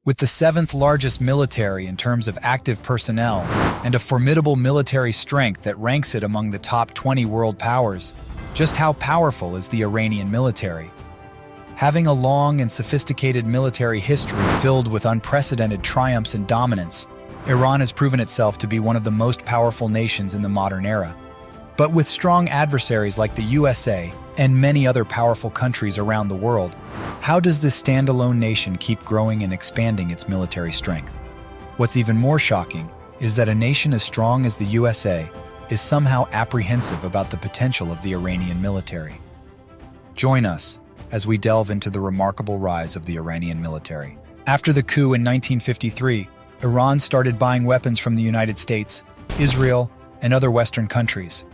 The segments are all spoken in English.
With the seventh largest military in terms of active personnel and a formidable military strength that ranks it among the top 20 world powers, just how powerful is the Iranian military? Having a long and sophisticated military history filled with unprecedented triumphs and dominance, Iran has proven itself to be one of the most powerful nations in the modern era. But with strong adversaries like the USA and many other powerful countries around the world, how does this standalone nation keep growing and expanding its military strength? What's even more shocking is that a nation as strong as the USA is somehow apprehensive about the potential of the Iranian military. Join us as we delve into the remarkable rise of the Iranian military. After the coup in 1953, Iran started buying weapons from the United States, Israel, and other Western countries.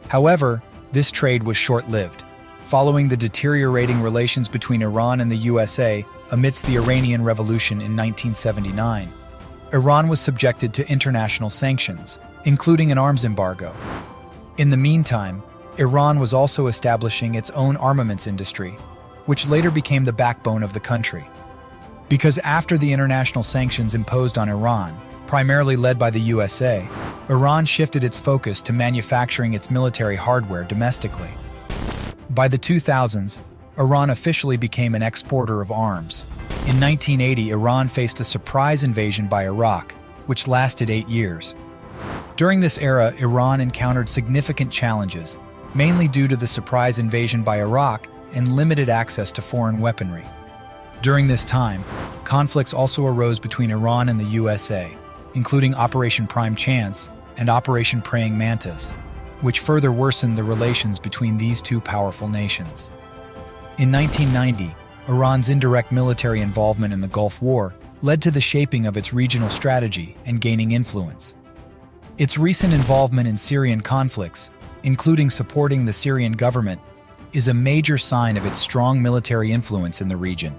However, this trade was short-lived. Following the deteriorating relations between Iran and the USA amidst the Iranian Revolution in 1979, Iran was subjected to international sanctions, including an arms embargo. In the meantime, Iran was also establishing its own armaments industry, which later became the backbone of the country. Because after the international sanctions imposed on Iran, primarily led by the USA, Iran shifted its focus to manufacturing its military hardware domestically. By the 2000s, Iran officially became an exporter of arms. In 1980, Iran faced a surprise invasion by Iraq, which lasted 8 years. During this era, Iran encountered significant challenges, mainly due to the surprise invasion by Iraq and limited access to foreign weaponry. During this time, conflicts also arose between Iran and the USA, including Operation Prime Chance and Operation Praying Mantis, which further worsened the relations between these two powerful nations. In 1990, Iran's indirect military involvement in the Gulf War led to the shaping of its regional strategy and gaining influence. Its recent involvement in Syrian conflicts, including supporting the Syrian government, is a major sign of its strong military influence in the region.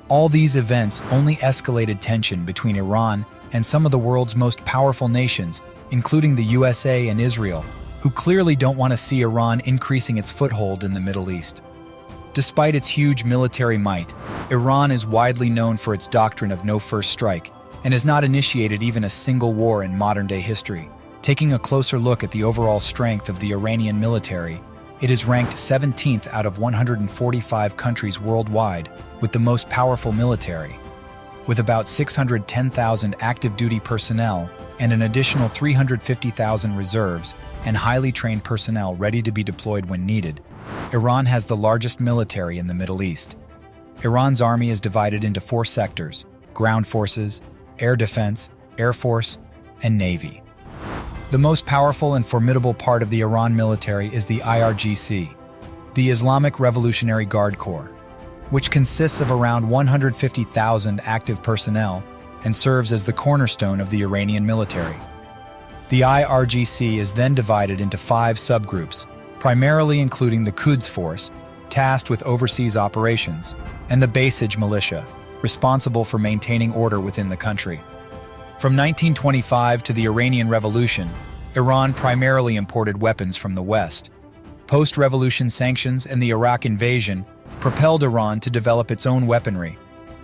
All these events only escalated tension between Iran and some of the world's most powerful nations, including the USA and Israel, who clearly don't want to see Iran increasing its foothold in the Middle East. Despite its huge military might, Iran is widely known for its doctrine of no first strike and has not initiated even a single war in modern-day history. Taking a closer look at the overall strength of the Iranian military, it is ranked 17th out of 145 countries worldwide with the most powerful military, with about 610,000 active-duty personnel and an additional 350,000 reserves and highly trained personnel ready to be deployed when needed. Iran has the largest military in the Middle East. Iran's army is divided into 4 sectors: ground forces, air defense, air force, and navy. The most powerful and formidable part of the Iran military is the IRGC, the Islamic Revolutionary Guard Corps, which consists of around 150,000 active personnel and serves as the cornerstone of the Iranian military. The IRGC is then divided into 5 subgroups, primarily including the Quds Force, tasked with overseas operations, and the Basij militia, responsible for maintaining order within the country. From 1925 to the Iranian Revolution, Iran primarily imported weapons from the West. Post-revolution sanctions and the Iraq invasion propelled Iran to develop its own weaponry,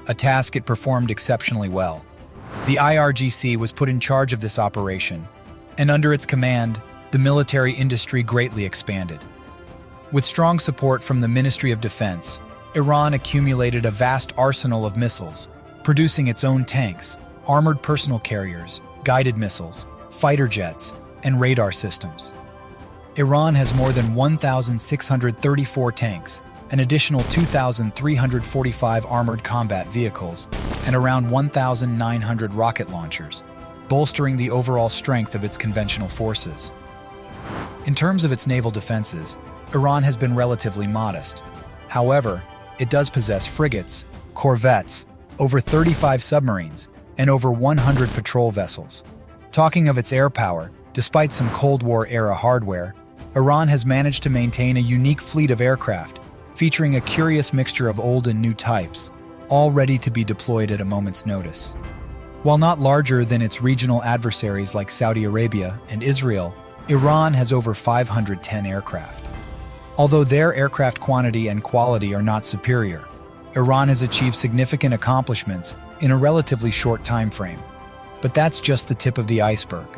a task it performed exceptionally well. The IRGC was put in charge of this operation, and under its command, the military industry greatly expanded. With strong support from the Ministry of Defense, Iran accumulated a vast arsenal of missiles, producing its own tanks, armored personal carriers, guided missiles, fighter jets, and radar systems. Iran has more than 1,634 tanks, an additional 2,345 armored combat vehicles, and around 1,900 rocket launchers, bolstering the overall strength of its conventional forces. In terms of its naval defenses, Iran has been relatively modest. However, it does possess frigates, corvettes, over 35 submarines, and over 100 patrol vessels. Talking of its air power, despite some Cold War-era hardware, Iran has managed to maintain a unique fleet of aircraft, featuring a curious mixture of old and new types, all ready to be deployed at a moment's notice. While not larger than its regional adversaries like Saudi Arabia and Israel, Iran has over 510 aircraft. Although their aircraft quantity and quality are not superior, Iran has achieved significant accomplishments in a relatively short time frame. But that's just the tip of the iceberg.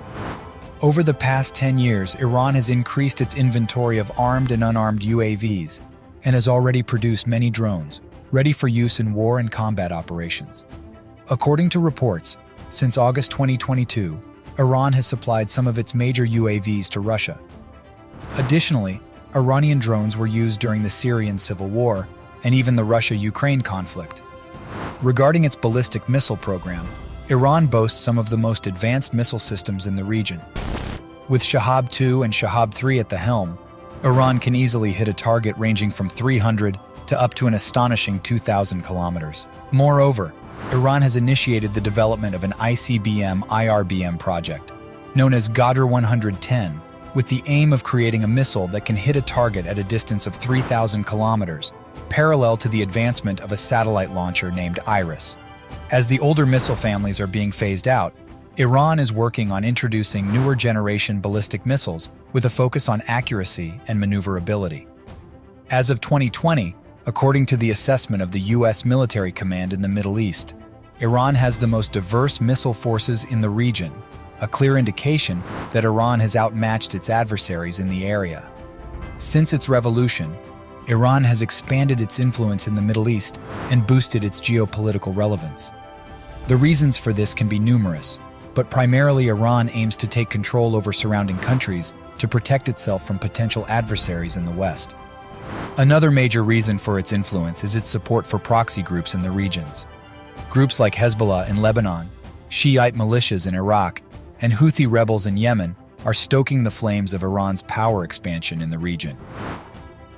Over the past 10 years, Iran has increased its inventory of armed and unarmed UAVs and has already produced many drones, ready for use in war and combat operations. According to reports, since August 2022, Iran has supplied some of its major UAVs to Russia. Additionally, Iranian drones were used during the Syrian civil war and even the Russia-Ukraine conflict. Regarding its ballistic missile program, Iran boasts some of the most advanced missile systems in the region. With Shahab-2 and Shahab-3 at the helm, Iran can easily hit a target ranging from 300 to up to an astonishing 2,000 kilometers. Moreover, Iran has initiated the development of an ICBM-IRBM project, known as Qadr 110, with the aim of creating a missile that can hit a target at a distance of 3,000 kilometers, parallel to the advancement of a satellite launcher named Iris. As the older missile families are being phased out, Iran is working on introducing newer generation ballistic missiles with a focus on accuracy and maneuverability. As of 2020, according to the assessment of the U.S. military command in the Middle East, Iran has the most diverse missile forces in the region, a clear indication that Iran has outmatched its adversaries in the area. Since its revolution, Iran has expanded its influence in the Middle East and boosted its geopolitical relevance. The reasons for this can be numerous, but primarily Iran aims to take control over surrounding countries to protect itself from potential adversaries in the West. Another major reason for its influence is its support for proxy groups in the regions. Groups like Hezbollah in Lebanon, Shiite militias in Iraq, and Houthi rebels in Yemen are stoking the flames of Iran's power expansion in the region.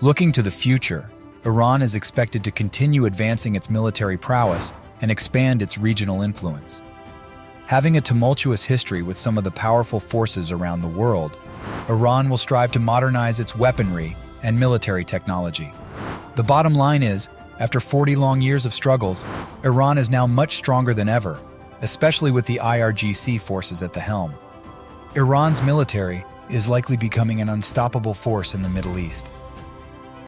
Looking to the future, Iran is expected to continue advancing its military prowess and expand its regional influence. Having a tumultuous history with some of the powerful forces around the world, Iran will strive to modernize its weaponry and military technology. The bottom line is, after 40 long years of struggles, Iran is now much stronger than ever, especially with the IRGC forces at the helm. Iran's military is likely becoming an unstoppable force in the Middle East.